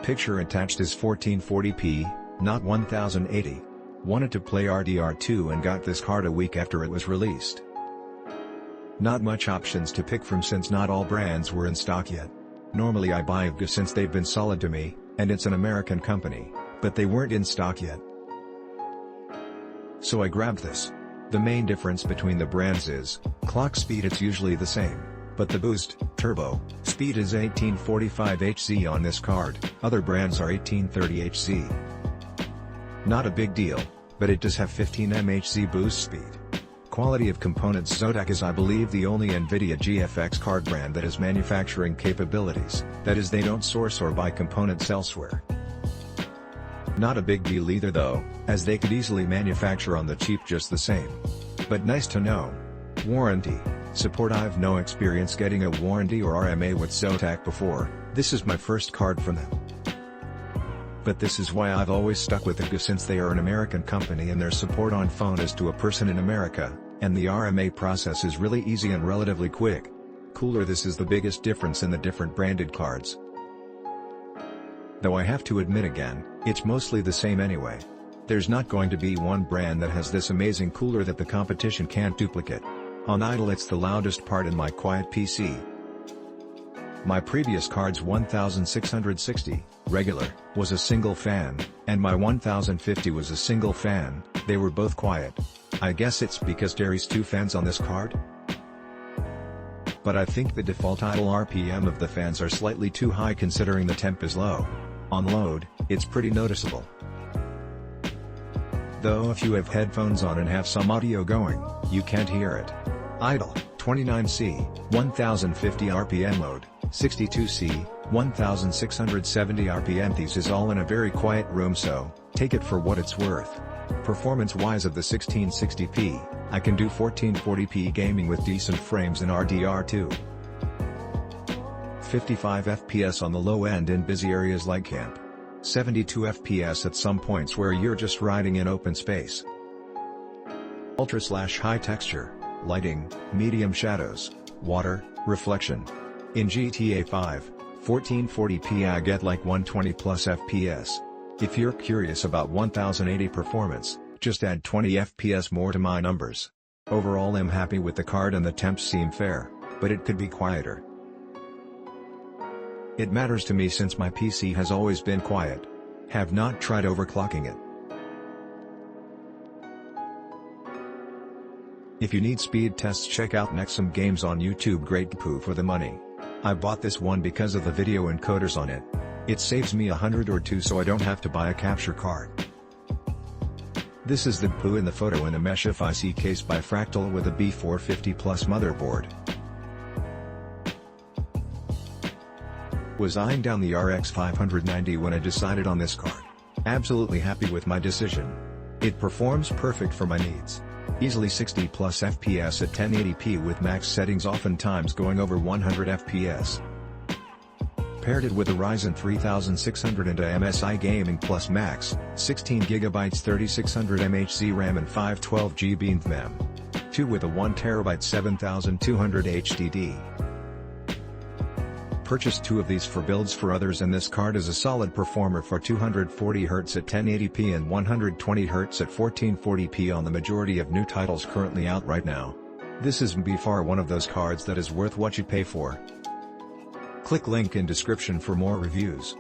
Picture attached is 1440p, not 1080. Wanted to play RDR2 and got this card a week after it was released. Not much options to pick from since not all brands were in stock yet. Normally I buy GeForce since they've been solid to me, and it's an American company, but they weren't in stock yet. So I grabbed this. The main difference between the brands is, clock speed it's usually the same, but the boost, turbo, speed is 1845 Hz on this card, other brands are 1830 Hz. Not a big deal, but it does have 15 mHz boost speed. Quality of components ZOTAC is I believe the only NVIDIA GFX card brand that has manufacturing capabilities, that is they don't source or buy components elsewhere. Not a big deal either though, as they could easily manufacture on the cheap just the same. But nice to know. Warranty support I've no experience getting a warranty or RMA with ZOTAC before, this is my first card from them. But this is why I've always stuck with GeForce since they are an American company and their support on phone is to a person in America, and the RMA process is really easy and relatively quick. Cooler this is the biggest difference in the different branded cards. Though I have to admit again, it's mostly the same anyway. There's not going to be one brand that has this amazing cooler that the competition can't duplicate. On idle it's the loudest part in my quiet PC. My previous card's 1660, regular, was a single fan, and my 1050 was a single fan, they were both quiet. I guess it's because there's two fans on this card? But I think the default idle RPM of the fans are slightly too high considering the temp is low. On load, it's pretty noticeable. Though if you have headphones on and have some audio going, you can't hear it. Idle, 29C, 1050 RPM load, 62C, 1670 RPM. This is all in a very quiet room so, take it for what it's worth. Performance-wise of the 1660p, I can do 1440p gaming with decent frames in RDR2. 55 FPS on the low end in busy areas like camp. 72 FPS at some points where you're just riding in open space. Ultra/high texture, lighting, medium shadows, water, reflection. In GTA 5, 1440p I get like 120 plus FPS. If you're curious about 1080 performance, just add 20 FPS more to my numbers. Overall I'm happy with the card and the temps seem fair, but it could be quieter. It matters to me since my PC has always been quiet. Have not tried overclocking it. If you need speed tests check out Nexum Games on YouTube, great poo for the money. I bought this one because of the video encoders on it. It saves me $100 or $2 so I don't have to buy a capture card. This is the poo in the photo in a mesh FIC case by Fractal with a B450 Plus motherboard. Was eyeing down the RX 590 when I decided on this card. Absolutely happy with my decision. It performs perfect for my needs. Easily 60 plus FPS at 1080p with max settings oftentimes going over 100 FPS. Paired it with a Ryzen 3600 and a MSI Gaming Plus Max, 16GB 3600 mHz RAM and 512GB NVMe. 2 with a 1TB 7200 HDD. Purchased 2 of these for builds for others and this card is a solid performer for 240Hz at 1080p and 120Hz at 1440p on the majority of new titles currently out right now. This is by far one of those cards that is worth what you pay for. Click link in description for more reviews.